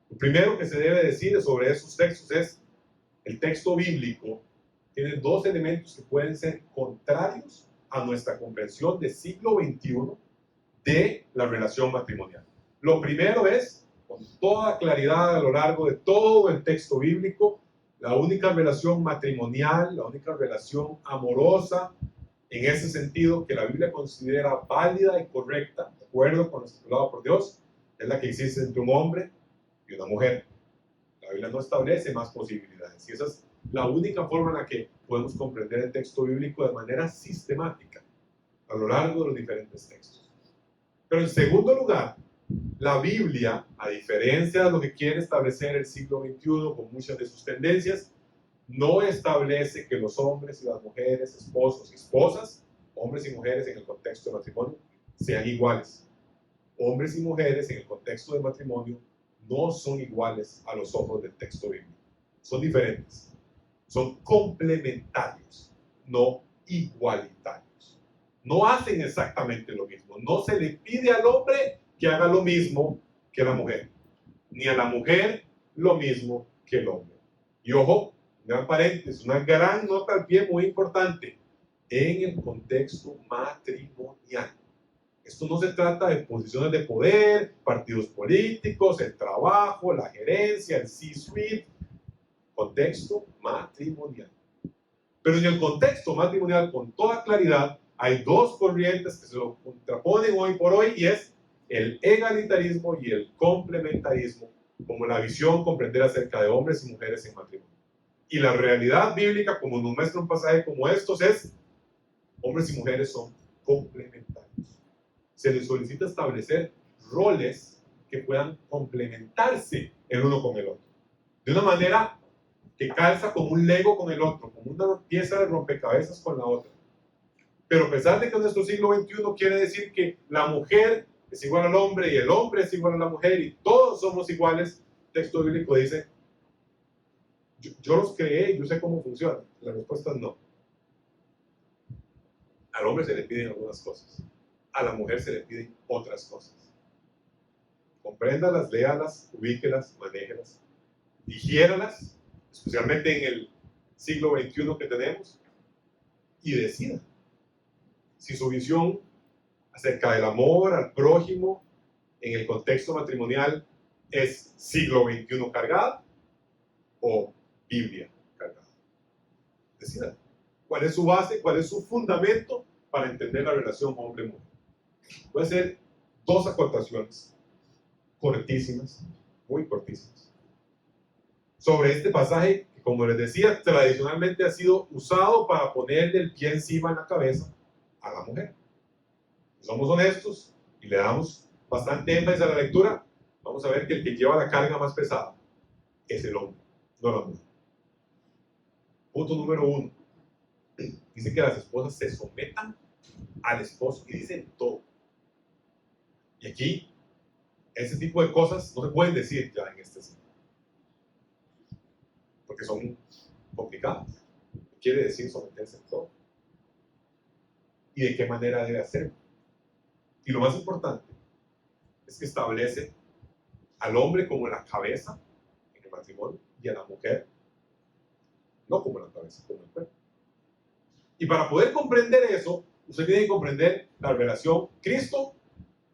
Lo primero que se debe decir sobre esos textos es: el texto bíblico tiene dos elementos que pueden ser contrarios a nuestra comprensión del siglo XXI de la relación matrimonial. Lo primero es, con toda claridad a lo largo de todo el texto bíblico, la única relación matrimonial, la única relación amorosa, en ese sentido que la Biblia considera válida y correcta, de acuerdo con lo estipulado por Dios, es la que existe entre un hombre y una mujer. La Biblia no establece más posibilidades, y esa es la única forma en la que podemos comprender el texto bíblico de manera sistemática a lo largo de los diferentes textos. Pero en segundo lugar, la Biblia, a diferencia de lo que quiere establecer el siglo XXI con muchas de sus tendencias, no establece que los hombres y las mujeres, esposos y esposas, hombres y mujeres en el contexto de matrimonio, sean iguales. Hombres y mujeres en el contexto de matrimonio no son iguales a los ojos del texto bíblico. Son diferentes. Son complementarios, no igualitarios. No hacen exactamente lo mismo. No se le pide al hombre que haga lo mismo que la mujer, ni a la mujer lo mismo que el hombre. Y ojo, un gran paréntesis, una gran nota al pie muy importante: en el contexto matrimonial. Esto no se trata de posiciones de poder, partidos políticos, el trabajo, la gerencia, el C-suite. Contexto matrimonial. Pero en el contexto matrimonial, con toda claridad, hay dos corrientes que se lo contraponen hoy por hoy, y es el egalitarismo y el complementarismo, como la visión comprender acerca de hombres y mujeres en matrimonio. Y la realidad bíblica, como nos muestra un pasaje como estos, es: hombres y mujeres son complementarios. Se les solicita establecer roles que puedan complementarse el uno con el otro, de una manera que calza como un Lego con el otro, como una pieza de rompecabezas con la otra. Pero a pesar de que en nuestro siglo XXI quiere decir que la mujer es igual al hombre y el hombre es igual a la mujer y todos somos iguales, el texto bíblico dice: yo los creé, yo sé cómo funciona. La respuesta es no. Al hombre se le piden algunas cosas, a la mujer se le piden otras cosas. Compréndalas, léalas, ubíquelas, manéjelas, digiéralas, especialmente en el siglo XXI que tenemos, y decida si su visión acerca del amor al prójimo en el contexto matrimonial es siglo XXI cargada o Biblia cargada. Decida cuál es su base, cuál es su fundamento para entender la relación hombre-mujer. Voy a hacer dos acotaciones cortísimas, muy cortísimas, sobre este pasaje que, como les decía, tradicionalmente ha sido usado para ponerle el pie encima en la cabeza a la mujer. Si somos honestos y le damos bastante énfasis a la lectura, vamos a ver que el que lleva la carga más pesada es el hombre, no la mujer. Punto número 1. Dice que las esposas se sometan al esposo y dice todo. Y aquí, ese tipo de cosas no se pueden decir ya en este sentido, porque son complicadas. Quiere decir someterse a todo. ¿Y de qué manera debe hacerlo? Y lo más importante es que establece al hombre como la cabeza en el matrimonio y a la mujer no como la cabeza, como el cuerpo. Y para poder comprender eso, usted tiene que comprender la relación Cristo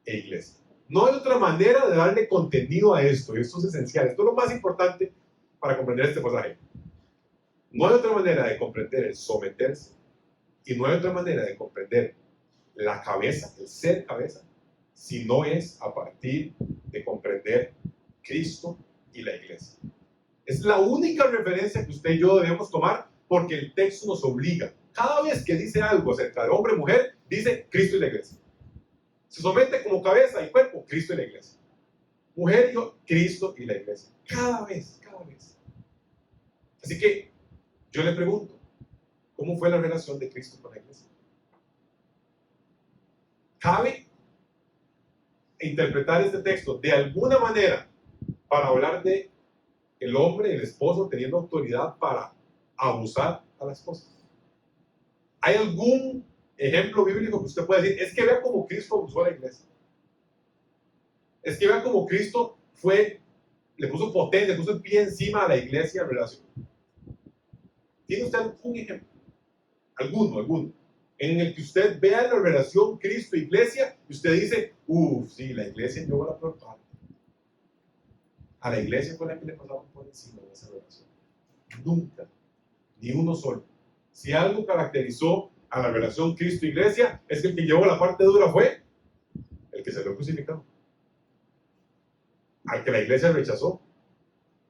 e iglesia. No hay otra manera de darle contenido a esto, y esto es esencial, esto es lo más importante para comprender este pasaje. No hay otra manera de comprender el someterse, y no hay otra manera de comprender la cabeza, el ser cabeza, si no es a partir de comprender Cristo y la iglesia. Es la única referencia que usted y yo debemos tomar porque el texto nos obliga. Cada vez que dice algo acerca de hombre y mujer, dice Cristo y la iglesia. Se somete como cabeza y cuerpo, Cristo y la iglesia. Mujer y yo, Cristo y la iglesia. Cada vez, cada vez. Así que yo le pregunto, ¿cómo fue la relación de Cristo con la iglesia? ¿Cabe interpretar este texto de alguna manera para hablar de el hombre, el esposo, teniendo autoridad para abusar a la esposa? ¿Hay algún ejemplo bíblico que usted pueda decir? Es que vea cómo Cristo abusó a la iglesia. Es que vea cómo Cristo le puso potencia, le puso el pie encima a la iglesia en relación. ¿Tiene usted algún ejemplo? Alguno, en el que usted vea la relación Cristo-iglesia y usted dice, sí, la iglesia llevó la peor parte. A la iglesia fue la que le pasaban por encima de esa relación. Nunca, ni uno solo. Si algo caracterizó a la relación Cristo-iglesia, es que el que llevó la parte dura fue el que se lo crucificado. Al que la iglesia rechazó.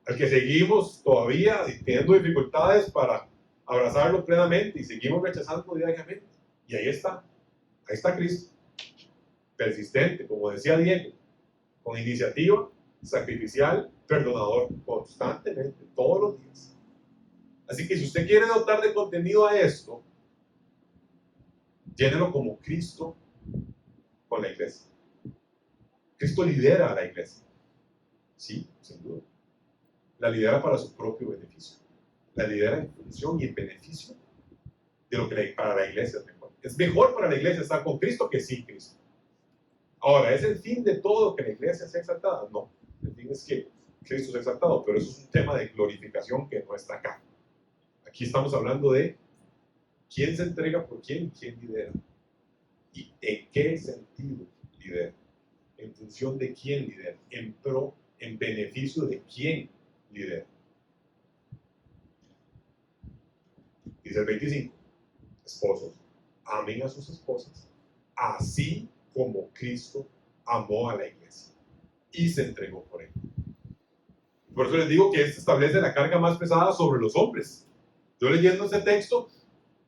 Al que seguimos todavía teniendo dificultades para abrazarlo plenamente y seguimos rechazando diariamente. Y ahí está Cristo. Persistente, como decía Diego, con iniciativa, sacrificial, perdonador, constantemente, todos los días. Así que si usted quiere dotar de contenido a esto, llénelo como Cristo con la iglesia. Cristo lidera a la iglesia. Sí, sin duda. La lidera para su propio beneficio. La lidera en función y en beneficio de lo que para la iglesia es mejor. Es mejor para la iglesia estar con Cristo que sin Cristo. Ahora, ¿es el fin de todo que la iglesia sea exaltada? No. El fin es que Cristo sea exaltado, pero eso es un tema de glorificación que no está acá. Aquí estamos hablando de quién se entrega por quién y quién lidera. ¿Y en qué sentido lidera? En función de quién lidera. En beneficio de quién lidera. Dice el 25. Esposos, amen a sus esposas, así como Cristo amó a la iglesia y se entregó por ella. Por eso les digo que esto establece la carga más pesada sobre los hombres. Yo leyendo este texto,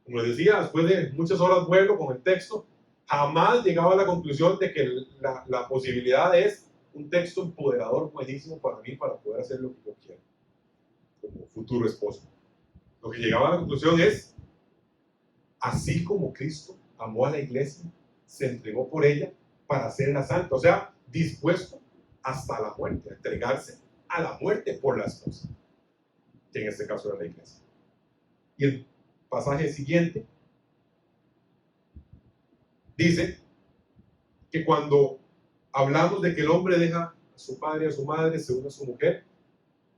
como les decía, después de muchas horas vuelo con el texto, jamás llegaba a la conclusión de que la posibilidad es un texto empoderador buenísimo para mí para poder hacer lo que yo quiero como futuro esposo. Lo que llegaba a la conclusión es, así como Cristo amó a la iglesia, se entregó por ella para hacerla santa, o sea, dispuesto hasta la muerte, a entregarse a la muerte por la esposa, que en este caso era la iglesia. Y el pasaje siguiente dice que cuando hablamos de que el hombre deja a su padre y a su madre, se une a su mujer,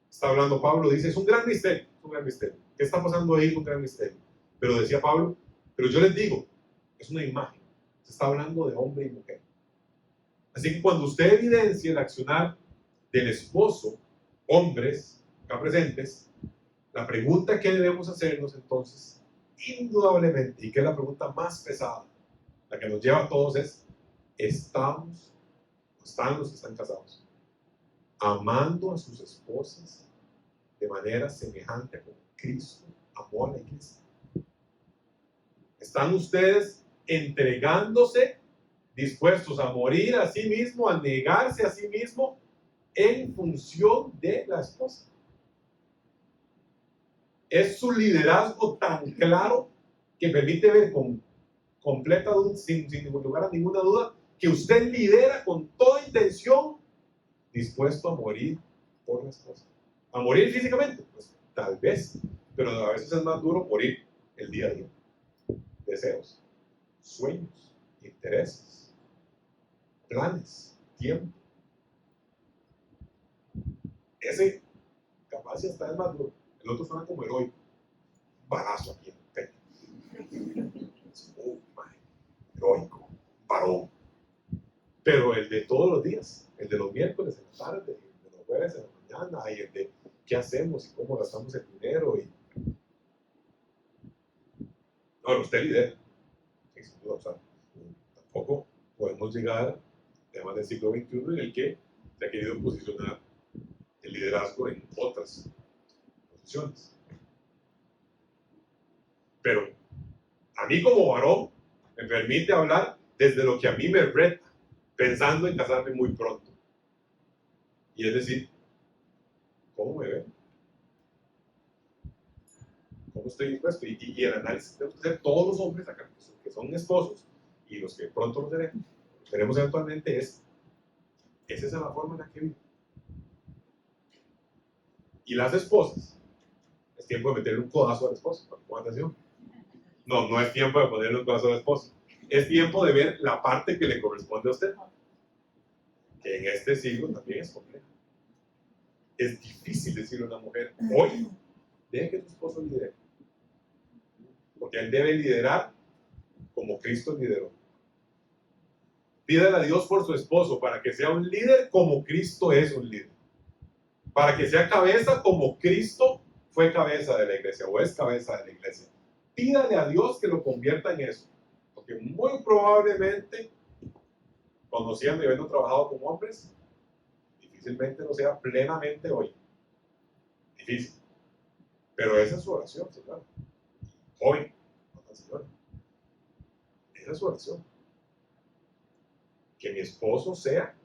está hablando Pablo, dice, es un gran misterio, es un gran misterio. ¿Qué está pasando ahí? Es un gran misterio. Pero decía Pablo, pero yo les digo, es una imagen, se está hablando de hombre y mujer. Así que cuando usted evidencia el accionar del esposo, hombres acá presentes, la pregunta que debemos hacernos entonces, indudablemente, y que es la pregunta más pesada, la que nos lleva a todos es, ¿estamos o están los que están casados amando a sus esposas de manera semejante a como Cristo amó a la iglesia? ¿Están ustedes entregándose dispuestos a morir a sí mismo, a negarse a sí mismo en función de la esposa. Es su liderazgo tan claro que permite ver con completa duda, sin lugar a ninguna duda, que usted lidera con toda intención, dispuesto a morir por la esposa. A morir físicamente, pues tal vez, pero a veces es más duro morir el día a día. Deseos, sueños, intereses, planes, tiempo. Ese capaz esta es más duro. El otro suena como heroico. Balazo aquí en el pecho. Oh, my. Heroico, varón. Pero el de todos los días, el de los miércoles en la tarde, el de los jueves en la mañana, y el de qué hacemos y cómo gastamos el dinero. No, usted lidera. Sí, sin duda, o sea, tampoco podemos llegar a temas del siglo XXI en el que se ha querido posicionar el liderazgo en otras posiciones. Pero a mí como varón me permite hablar desde lo que a mí me reta, pensando en casarme muy pronto. Y es decir, ¿cómo me veo? ¿Cómo estoy dispuesto? Y el análisis tenemos que hacer todos los hombres acá, que son esposos, y los que pronto lo tenemos eventualmente, ¿es esa la forma en la que vivo? Y las esposas, es tiempo de meterle un codazo al esposo, pongan atención. No, no es tiempo de ponerle un codazo al esposo. Es tiempo de ver la parte que le corresponde a usted, que en este siglo también es compleja. Es difícil decirle a una mujer, hoy, deje que tu esposo lidere. Porque él debe liderar como Cristo lideró. Pídale a Dios por su esposo para que sea un líder como Cristo es un líder. Para que sea cabeza como Cristo fue cabeza de la iglesia o es cabeza de la iglesia. Pídale a Dios que lo convierta en eso. Porque muy probablemente, conociendo y habiendo trabajado con hombres, difícilmente lo sea plenamente hoy. Difícil. Pero esa es su oración, señor. Joven, no, señor. Esa es su oración. Que mi esposo sea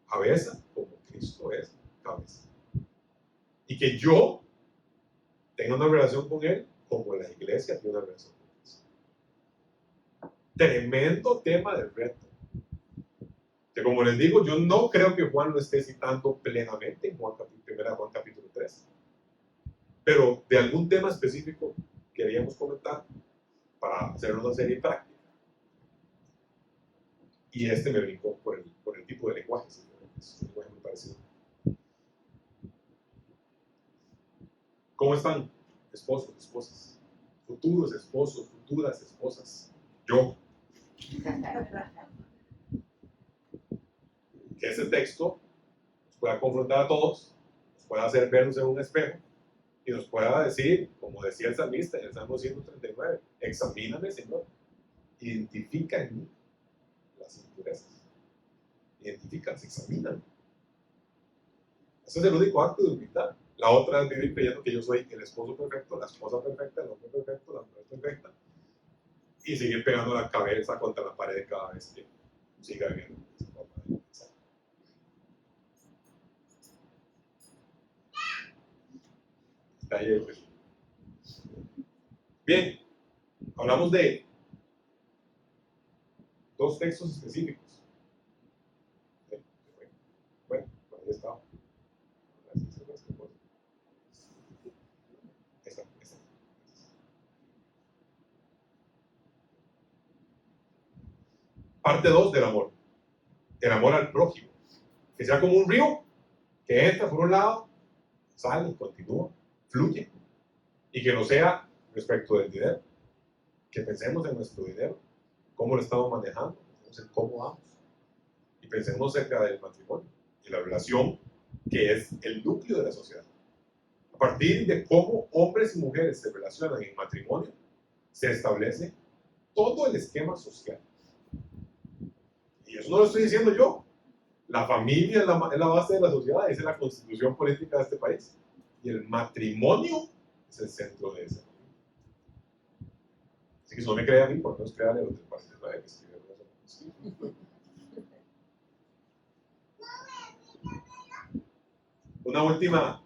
cabeza como Cristo es cabeza. Y que yo tenga una relación con él como la iglesia tiene una relación con Cristo. Tremendo tema del reto. Que como les digo, yo no creo que Juan lo esté citando plenamente en Juan capítulo 3. Pero de algún tema específico queríamos comentar para hacer una serie práctica. Y este me brincó por el tipo de lenguaje. Es un lenguaje muy parecido. ¿Cómo están, esposos, esposas? Futuros esposos, futuras esposas. Yo. Que ese texto nos pueda confrontar a todos, nos pueda hacer vernos en un espejo y nos pueda decir, como decía el salmista en el Salmo 139, examíname, Señor, identifica en mí las impurezas. Identifícalas, examíname. Ese es el único acto de humildad. La otra es vivir creyendo que yo soy el esposo perfecto, la esposa perfecta, el hombre perfecto, la mujer perfecta, y seguir pegando la cabeza contra la pared cada vez que siga viviendo esa forma de pensar. Está ahí, pues. Bien, hablamos de dos textos específicos. Bueno, ahí está. Esta. Parte 2 del amor. El amor al prójimo. Que sea como un río que entra por un lado, sale, continúa, fluye. Y que no sea respecto del dinero. Que pensemos en nuestro dinero, cómo lo estamos manejando, pensemos en cómo vamos. Y pensemos acerca del matrimonio y la relación que es el núcleo de la sociedad. A partir de cómo hombres y mujeres se relacionan en matrimonio, se establece todo el esquema social. Y eso no lo estoy diciendo yo. La familia es la base de la sociedad, esa es la constitución política de este país. Y el matrimonio es el centro de esa familia. Así que si no me cree a mí, por lo menos créale a los del 49 que escribieron eso. Una última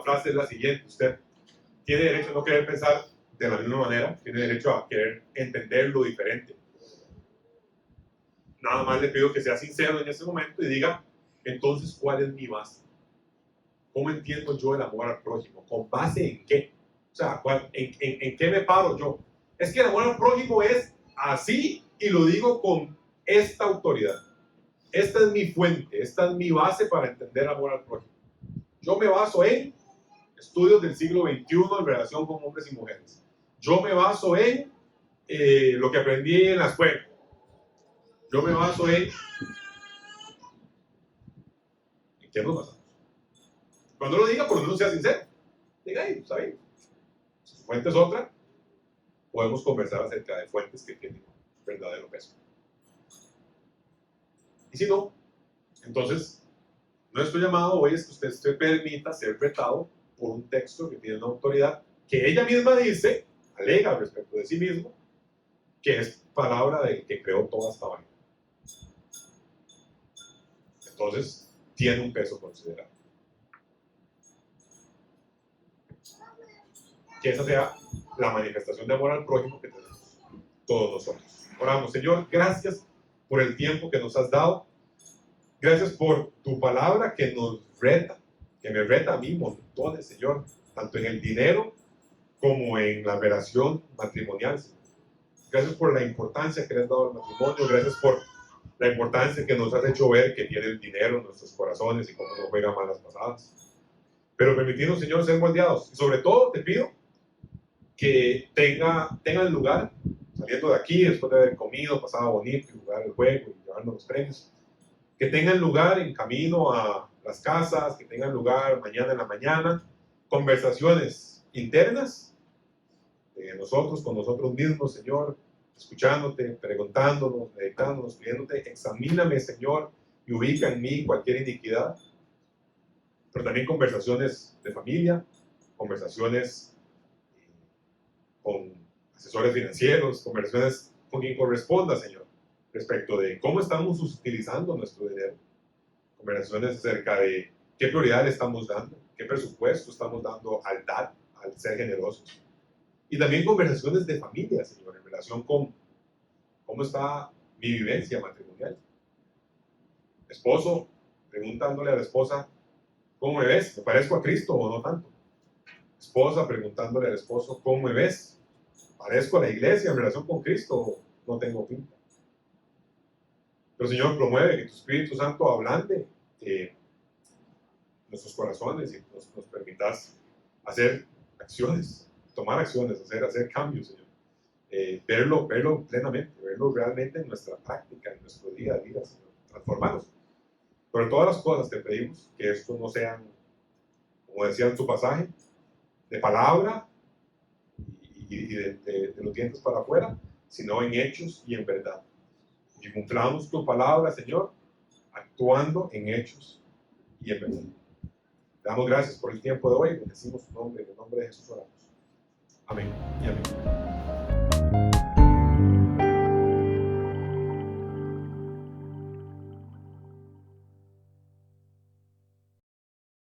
frase es la siguiente. Usted tiene derecho a no querer pensar de la misma manera, tiene derecho a querer entenderlo diferente. Nada más le pido que sea sincero en ese momento y diga, entonces, ¿cuál es mi base? ¿Cómo entiendo yo el amor al prójimo? ¿Con base en qué? O sea, ¿en qué me paro yo? Es que el amor al prójimo es así y lo digo con esta autoridad. Esta es mi fuente, esta es mi base para entender amor al prójimo. Yo me baso en estudios del siglo XXI en relación con hombres y mujeres. Yo me baso en lo que aprendí en la escuela. Yo me baso en qué nos basamos. Cuando lo diga, por lo menos sea sincero. Diga, ahí, está bien. Si su fuente es otra, podemos conversar acerca de fuentes que tienen verdadero peso. Y si no, entonces, nuestro llamado hoy es que usted se permita ser retado por un texto que tiene una autoridad que ella misma dice, alega respecto de sí mismo, que es palabra del que creó toda esta vaina. Entonces, tiene un peso considerable. Que esa sea la manifestación de amor al prójimo que tenemos todos nosotros. Oramos, Señor, gracias por el tiempo que nos has dado. Gracias por tu palabra que nos reta, que me reta a mí montones, Señor, tanto en el dinero como en la relación matrimonial, Señor. Gracias por la importancia que le has dado al matrimonio. Gracias por la importancia que nos has hecho ver que tiene el dinero en nuestros corazones y cómo nos juega malas pasadas. Pero permitirnos, Señor, ser moldeados. Y sobre todo te pido que tengan lugar, saliendo de aquí, después de haber comido, pasado bonito, y jugar el juego y llevarnos los premios, que tengan lugar en camino a las casas, que tengan lugar mañana en la mañana, conversaciones internas de nosotros con nosotros mismos, Señor, escuchándote, preguntándonos, meditándonos, pidiéndote, examíname, Señor, y ubica en mí cualquier iniquidad, pero también conversaciones de familia, conversaciones con asesores financieros, conversaciones con quien corresponda, Señor, respecto de cómo estamos utilizando nuestro dinero, conversaciones acerca de qué prioridad le estamos dando, qué presupuesto estamos dando al dar, al ser generosos. Y también conversaciones de familia, Señor, en relación con cómo está mi vivencia matrimonial. Esposo, preguntándole a la esposa, ¿cómo me ves? ¿Me parezco a Cristo o no tanto? Esposa, preguntándole al esposo, ¿cómo me ves? ¿Parezco a la iglesia en relación con Cristo o no tengo pinta? Pero Señor, promueve que tu Espíritu Santo ablande nuestros corazones y nos permitas hacer acciones, tomar acciones, hacer cambios, Señor. Verlo plenamente, verlo realmente en nuestra práctica, en nuestro día a día, Señor. Transformarnos. Pero todas las cosas te pedimos que esto no sean, como decía en tu pasaje, de palabra y de los dientes para afuera, sino en hechos y en verdad. Y cumplamos tu palabra, Señor, actuando en hechos y en verdad. Te damos gracias por el tiempo de hoy, bendecimos tu nombre, en el nombre de Jesús oramos. Amén y amén.